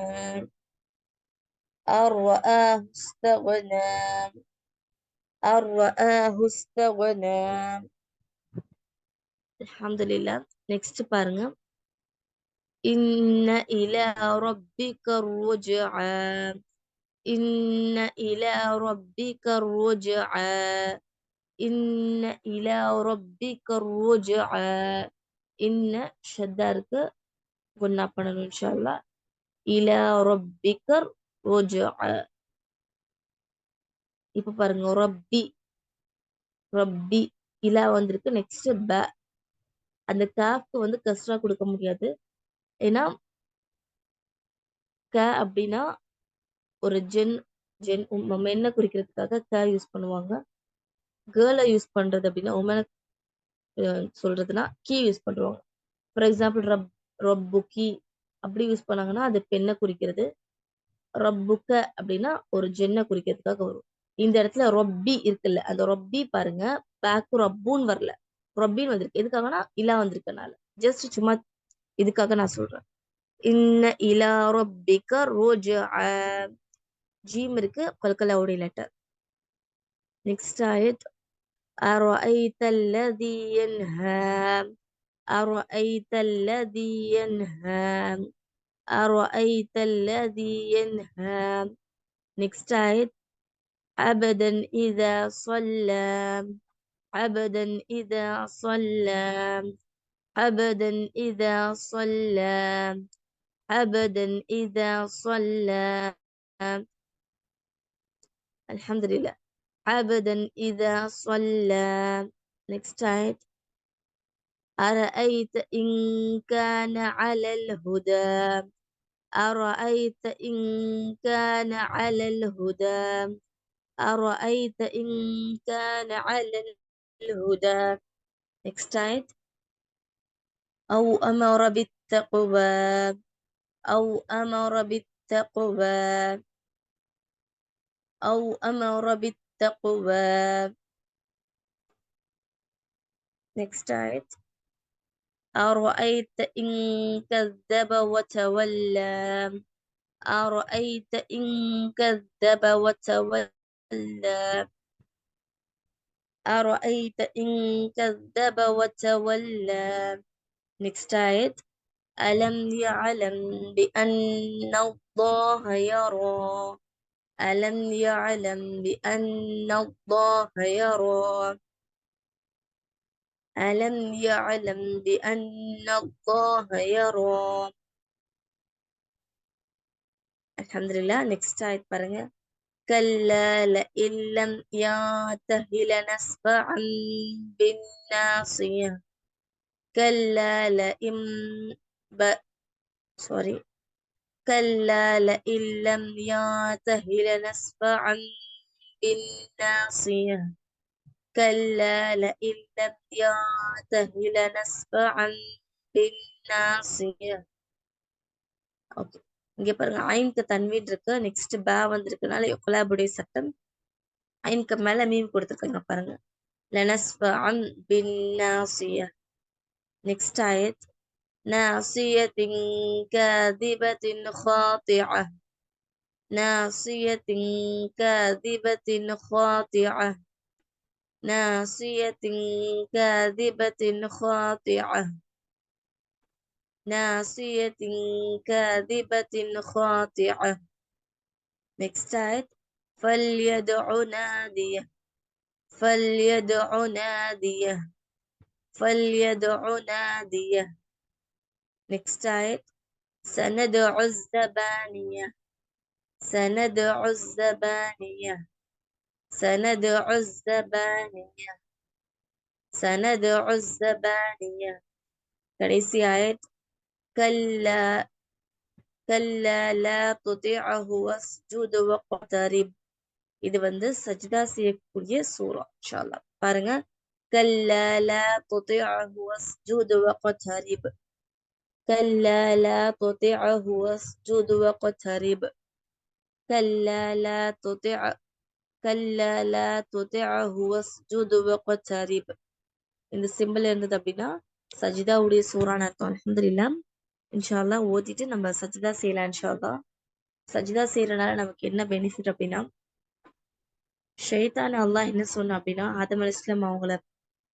Speaker 1: أن رآه استغنى. أن رآه استغنى. الحمد لله. next பாருங்க. إن إلى ربك الرجعى. إن إلى ربك الرجعى. إن إلى ربك الرجعى. إن ஷத்தாருக்கு குன்னா பண்ணணும் இன்ஷா அல்லாஹ். إلى ربك الرجعى. இப்ப பாருங்க ரப்பி ரப்பி இலா வந்திருக்கு. நெக்ஸ்ட் ப. அந்த காஃப்க்கு வந்து கஸ்ரா கொடுக்க முடியாது. ஏன்னா க அப்படின்னா ஒரு ஜென் ஜென் மென்னை குறிக்கிறதுக்காக க யூஸ் பண்ணுவாங்க. கேர்ளை யூஸ் பண்றது அப்படின்னா உமனை சொல்றதுன்னா கீ யூஸ் பண்ணுவாங்க. ஃபார் எக்ஸாம்பிள் ரப்பு கீ அப்படி யூஸ் பண்ணாங்கன்னா அது பெண்ணை குறிக்கிறது. ரப்புக்க அப்படின்னா ஒரு ஜென்னை குறிக்கிறதுக்காக வரும். இந்த இடத்துல ரொப்பி இருக்குல்ல, அந்த ரொப்பி பாருங்க பேக்கு ரப்புன்னு வரல, ரொப்பின்னு வந்திருக்கு. எதுக்காகனா இலா வந்திருக்கனால. ஜஸ்ட் சும்மா இதுக்காக நான் சொல்றேன். இன்ன இலா ரப்பிக ருஜஅ. ஜீம் இருக்கு கல்கலாவுடைய லெட்டர். நெக்ஸ்ட் ஆயத் أرأيت الذي ينهى. أرأيت الذي ينهى. أرأيت الذي ينهى. next آية عبدا إذا صلى. عبدا إذا صلى. عبدا إذا صلى. عبدا إذا صلى. الحمد لله. عبدا إذا صلى. next آية أرأيت إن كان على الهدى. أرأيت إن كان على الهدى. أرأيت إن كان على الهدى. next آية أو أمر بالتقوى. أو أمر بالتقوى. أو أمر بالتقوى. next آية أرأيت إن كذب وتولى. أرأيت إن كذب وتولى. أرأيت إن كذب وتولى. next آية ألم يعلم بأن الله يرى ألم يعلم بأن الله يرى ألم يعلم بأن الله يرى. அல்ஹம்துலில்லாஹ். நெக்ஸ்ட் ஆயத் பாருங்க. كلا لئن لم ينته لنسفعا بالناصية كلا لئن ب... sorry كلا لئن لم ينته لنسفعا بالناصية كلا لئن لم ينته لنسفعا بالناصية. ஓகே, இங்க பாருங்க, ஐனுக்கு தன்வீன் இருக்கு, நெக்ஸ்ட் பே வந்திருக்கனால கொலாபுடைய சட்டம். ஐனுக்கு மேல மீம் கொடுத்துருக்காங்க பாருங்க. லனஸ்ஃபஅன் பின்னாசிய. நெக்ஸ்ட் ஆயத். நாசியத்தின் காதிபத்தின் خاطعة நாசியத்தின் காதிபத்தின் خاطعة நாசியத்தின் காதிபத்தின் خاطعة நாசியத்தின் காதிபத்தின் خاطعة. நெக்ஸ்ட் ஆயத். فليدع ناديه فليدع ناديه فليدع ناديه. نكست آية. سندع الزبانية سندع الزبانية سندع الزبانية سندع الزبانية. கடைசி ஆயத். كلا كلا لا تطيعه واسجد واقترب. இது சஜ்தா செய்யக்கூடிய சூரா. இன்ஷா அல்லாஹ் பாருங்க. كلا لا تطيعه واسجد واقترب كلا لا تطيعه واسجد واقترب كلا لا تطيع كلا لا تطيعه واسجد واقترب. இந்த சிம்பிள் இருந்தது அப்படின்னா சஜிதாவுடைய சூறான்னு அர்த்தம். அல்ஹம்துலில்லாஹ். இன்ஷா அல்லாஹ் ஓதிட்டு நம்ம சஜிதா செய்யலாம். இன்ஷா அல்லாஹ் சஜிதா செய்யறதுனால நமக்கு என்ன பெனிஃபிட் அப்படின்னா, ஷைத்தான் அல்லாஹ் என்ன சொன்னா அப்படின்னா, ஆதம் அலைஹிஸ்ஸலாம் அவங்கள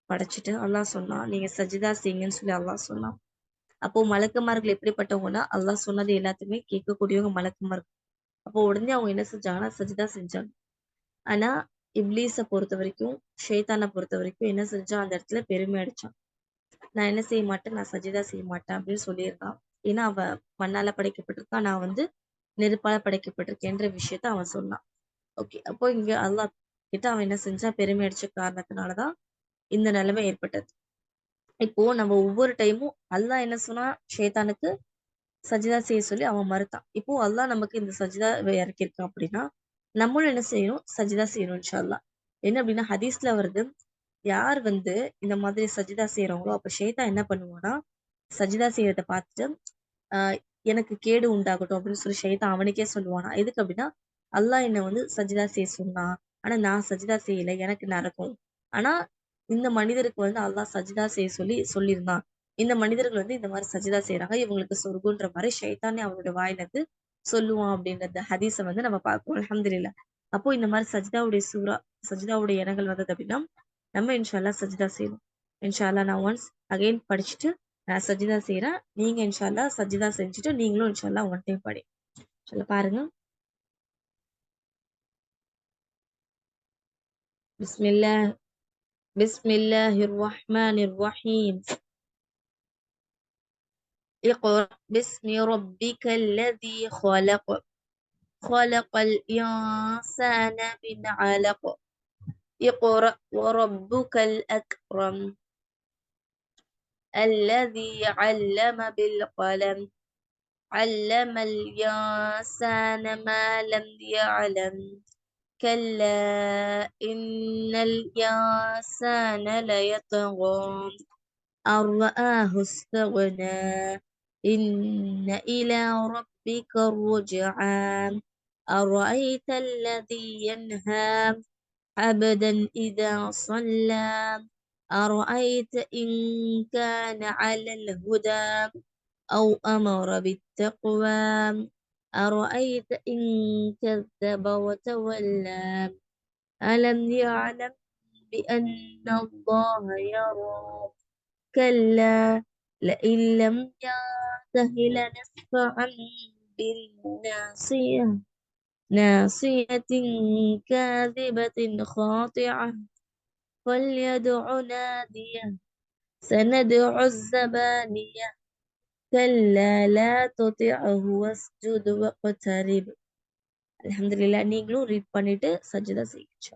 Speaker 1: படைச்சிட்டு அல்லாஹ் சொன்னா நீங்க சஜிதா செய்யுங்கன்னு சொல்லி அல்லாஹ் சொன்னான். அப்போ மலக்குமார்கள் எப்படிப்பட்டவங்கன்னா, அல்லாஹ் சொன்னது எல்லாத்தையுமே கேட்கக்கூடியவங்க மலக்குமார்கள். அப்போ உடனே அவங்க என்ன செஞ்சாங்கன்னா சஜிதா செஞ்சாங்க. ஆனா இப்லீஸை பொறுத்த வரைக்கும், ஷைத்தானை பொறுத்த வரைக்கும் என்ன செஞ்சான், அந்த இடத்துல பெருமை அடிச்சான். நான் என்ன செய்ய மாட்டேன், நான் சஜிதா செய்ய மாட்டேன் அப்படின்னு சொல்லியிருக்கான். ஏன்னா அவன் மண்ணால படைக்கப்பட்டிருக்கான், நான் நெருப்பால படைக்கப்பட்டிருக்கேன்ற விஷயத்த அவன் சொன்னான். ஓகே, அப்போ இங்க அல்லாஹ் கிட்ட அவன் என்ன செஞ்சான், பெருமை அடிச்ச காரணத்தினாலதான் இந்த நிலைமை ஏற்பட்டது. இப்போ நம்ம ஒவ்வொரு டைமும் அல்லாஹ் என்ன சொன்னா, ஷைத்தானுக்கு சஜிதா செய்ய சொல்லி அவன் மறுத்தான். இப்போ அல்லாஹ் நமக்கு இந்த சஜிதா இறக்கியிருக்கான் அப்படின்னா நம்மளும் என்ன செய்யணும், சஜிதா செய்யணும். இன்ஷா அல்லாஹ். என்ன அப்படின்னா ஹதீஸ்ல வருது, யார் இந்த மாதிரி சஜிதா செய்யறவங்களோ அப்ப ஷைத்தான் என்ன பண்ணுவான்னா, சஜிதா செய்யறத பார்த்துட்டு ஆஹ் எனக்கு கேடு உண்டாகட்டும் அப்படின்னு சொல்லி ஷைத்தான் அவனுக்கே சொல்லுவானா. எதுக்கு அப்படின்னா, அல்லாஹ் என்ன சஜிதா செய்ய சொன்னான், ஆனா நான் சஜிதா செய்யல, எனக்கு நரகம். ஆனா இந்த மனிதருக்கு அல்லாஹ் சஜிதா செய்ய சொல்லியிருந்தான். இந்த மனிதர்கள் இந்த மாதிரி சஜிதா செய்யறாங்க, இவங்களுக்கு சொர்க்குன்ற மாதிரி ஷைத்தானே அவனோட வாயில சொல்லுவான் அப்படின்றத ஹதீஸை நம்ம பார்ப்போம். அல்ஹம்துலில்லாஹ். அப்போ இந்த மாதிரி சஜிதாவுடைய இடங்கள் வந்தது அப்படின்னா நம்ம இன்ஷா அல்லாஹ் சஜிதா செய்யணும். இன்ஷா அல்லாஹ் நான் ஒன்ஸ் அகைன் படிச்சுட்டு நான் சஜிதா செய்யறேன். நீங்க இன்ஷா அல்லாஹ் சஜிதா செஞ்சுட்டு நீங்களும் இன்ஷா அல்லாஹ் ஒன் டைம் படி. பாருங்க. பிஸ்மில்லாஹ் பிஸ்மில்லாஹிர் ரஹ்மானிர் ரஹீம். اقرأ باسم ربك الذي خلق خلق الإنسان من علق اقرأ وربك الأكرم الذي علم بالقلم علم الإنسان ما لم يعلم كلا إن الإنسان ليطغى أن رآه استغنى إن إلى ربك الرجعى أرأيت الذي ينهى عبدا إذا صلى أرأيت إن كان على الهدى أو أمر بالتقوى أرأيت إن كذب وتولى ألم يعلم بأن الله يرى كلا لئن لم ينته لنسفعا بالناصية ناصية كاذبة خاطعة فليدع ناديه سندع الزبانية كلا لا تطعه واسجد واقترب. அல்ஹம்துலில்லாஹ். நீங்களும் ரீட் பண்ணிட்டு சஜ்ஜதா செய்யுங்க.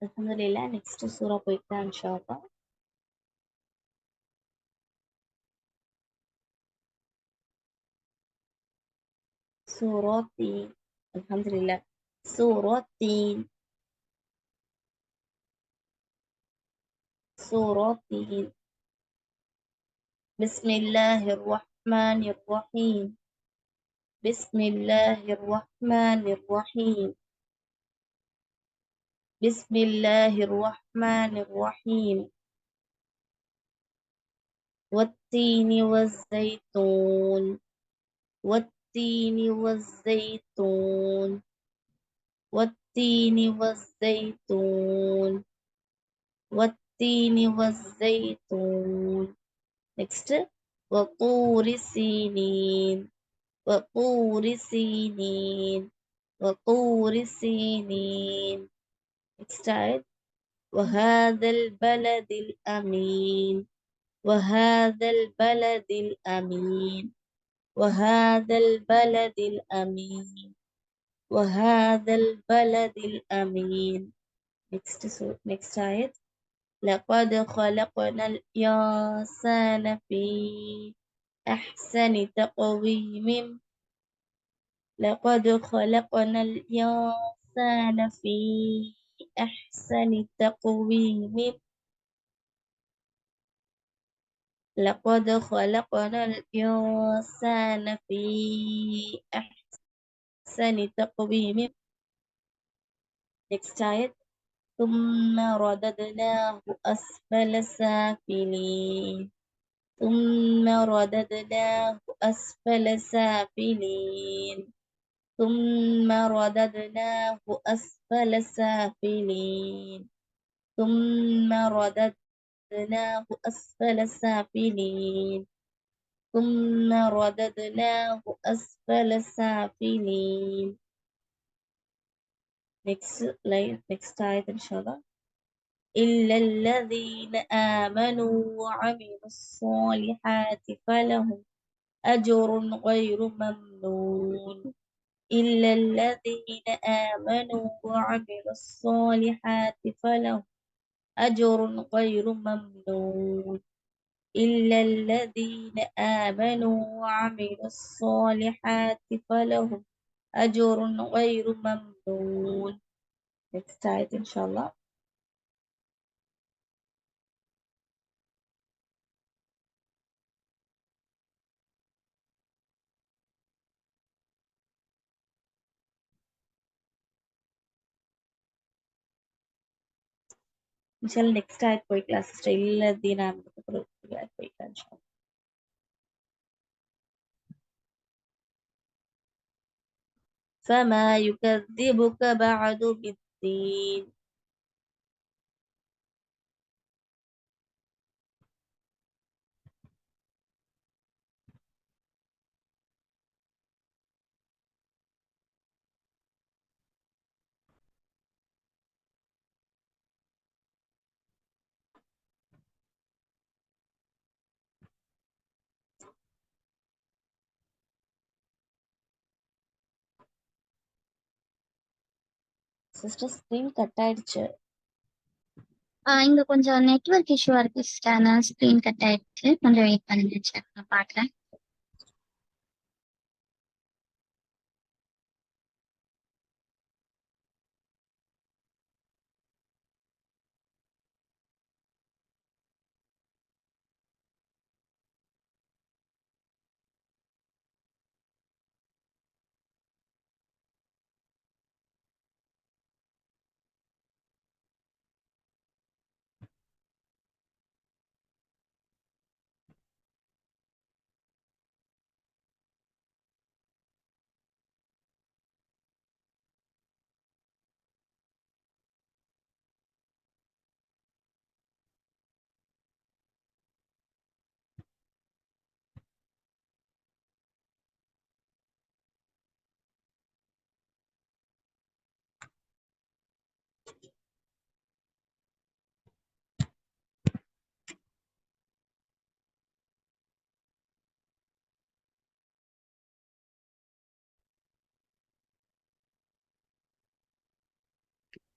Speaker 1: அல்ஹம்துலில்லாஹ். நெக்ஸ்ட் சூரா போய்க்கலாம் இன்ஷா அல்லாஹ். சூரத்தீன். அல்ஹம்துலில்லாஹ். சூரத்தீன். சூரத்தீன். பிஸ்மில்லாஹிர் ரஹ்மானிர் ரஹீம். பிஸ்மில்லாஹிர் ரஹ்மானிர் ரஹீம். பிஸ்மில்லாஹிர் ரஹ்மானிர் Rahim. والتين والزيتون والتين والزيتون والتين والزيتون والتين والزيتون. Next. وطور سينين وطور سينين وطور سينين. Next ayat. وهذا البلد الأمين وهذا البلد الأمين وهذا البلد الأمين. وهذا البلد الأمين. next آية. لقد خلقنا الإنسان في أحسن تقويم. لقد خلقنا الإنسان في أحسن تقويم. لقد خلقنا الإنسان في أحسن تقويم. next آية. ثم رددناه أسفل سافلين. ثم رددناه أسفل سافلين. ثم رددناه أسفل سافلين. ثم رددناه أسفل سافلين. ثم رددناه أسفل سافلين. next آية إن شاء الله. إلا الذين آمنوا وعملوا الصالحات فلهم أجر غير ممنون. إلا الذين آمنوا وعملوا الصالحات فلهم أجر غير ممنون. إلا الذين آمنوا وعملوا الصالحات فلهم أجر غير ممنون. next آية إن شاء الله. إن شاء الله next آية போய்க்கலாம் sister. إلا الذين آمنوا போய்க்கலாம் إن شاء الله. فما يكذبك بعد بالدين. சிஸ்டர் ஸ்க்ரீன் கட் ஆயிடுச்சு.
Speaker 2: இங்க கொஞ்சம் நெட்வொர்க் இஷ்யூவா இருக்கு சிஸ்டர், அதனால ஸ்க்ரீன் கட் ஆயிடுச்சு. கொஞ்சம் வெயிட் பண்ணுங்க சார், நான் பாக்குறேன்.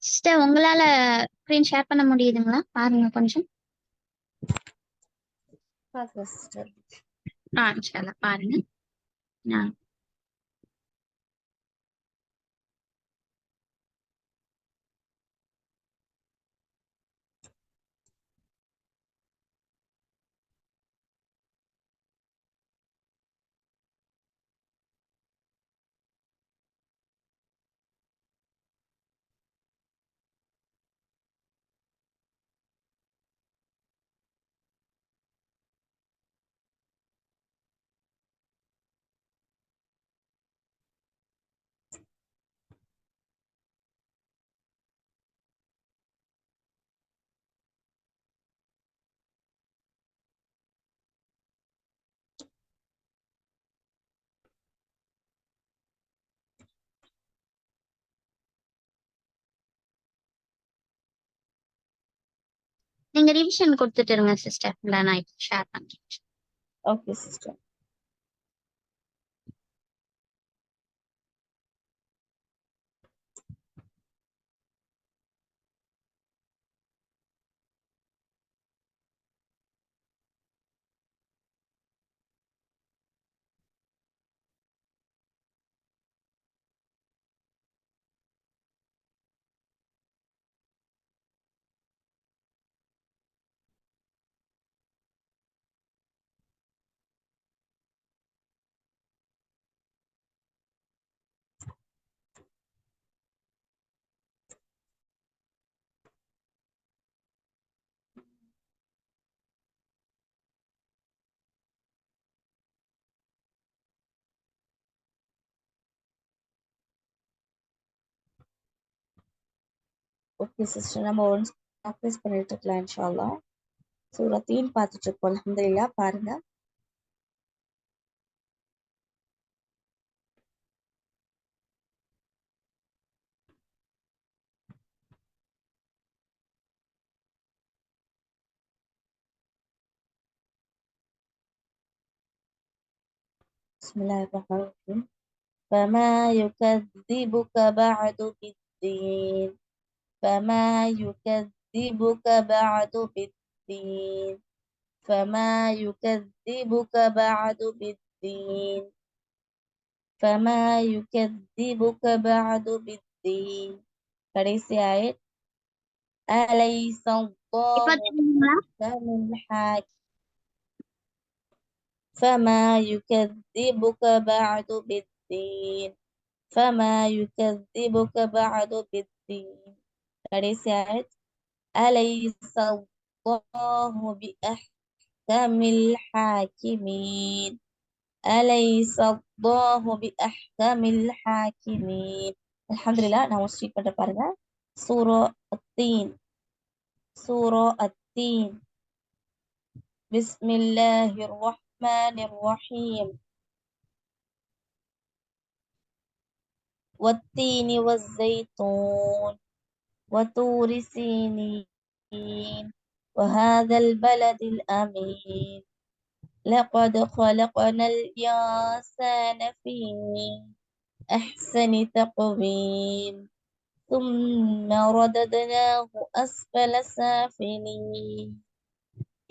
Speaker 2: சிஸ்டர் உங்களால ஸ்க்ரீன் ஷேர் பண்ண முடியுதுங்களா? பாருங்க கொஞ்சம்.
Speaker 1: பார்க்கலாம் சிஸ்டர்.
Speaker 2: இன்ஷால்லா பாருங்க. நான் நீங்க ரிவிஷன் கொடுத்துட்டு இருங்க சிஸ்டர், இல்லை நான் இப்போ ஷேர் பண்றேன்.
Speaker 1: Okay sister. ஓகே சிஸ்டர், நம்ம ஒன்ஸ் ப்ராக்டிஸ் பண்ணிட்டு இருக்கலாம் இன்ஷா அல்லாஹ். சூரா தீன் பார்த்துட்டு இருக்கோம் அல்ஹம்துலில்லாஹ். பாருங்க. பிஸ்மில்லாஹிர் ரஹ்மானிர் ரஹீம். فما يكذبك بعد بالدين فما يكذبك بعد بالدين فما يكذبك بعد بالدين فما يكذبك بعد بالدين. கடைசி ஆயத். أليس
Speaker 2: இப்ப
Speaker 1: الله
Speaker 2: தெரியுங்களா?
Speaker 1: بأحكم الحاكم فما يكذبك بعد بالدين فما يكذبك بعد بالدين. கடைசி ஆயத். أليس الله بأحكم الحاكمين أليس الله بأحكم الحاكمين. அல்ஹம்துலில்லாஹ். நான் ஒன்ஸ் ரீட் பண்ற பாருங்க. சூரா அத்தீன் சூரா அத்தீன். பிஸ்மில்லாஹிர் ரஹ்மானிர் ரஹீம். والتين والزيتون وطور سينين وهذا البلد الأمين لقد خلقنا الإنسان في أحسن تقويم ثم رددناه أسفل سافلين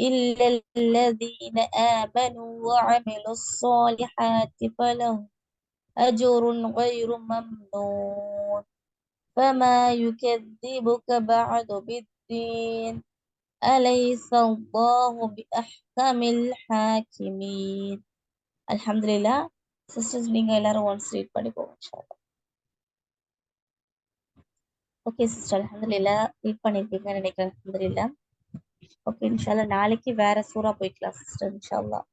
Speaker 1: إلا الذين آمنوا وعملوا الصالحات فلهم أجر غير ممنون فما يكذبك بعد بالدين أليس الله بأحكم الحاكمين. அல்ஹம்துலில்லாஹ். சிஸ்டர்ஸ், நீங்க எல்லாரும் ஒன்ஸ் ரீட் பண்ணிக்கோங்க இன்ஷா அல்லாஹ். ஓகே சிஸ்டர், அல்ஹம்துலில்லாஹ் ரீட் பண்ணிருக்கீங்கன்னு நினைக்கிறேன். அல்ஹம்துலில்லாஹ். ஓகே, இன்ஷா அல்லாஹ் நாளைக்கு வேற சூரா போய்க்கலாம் சிஸ்டர் இன்ஷா அல்லாஹ்.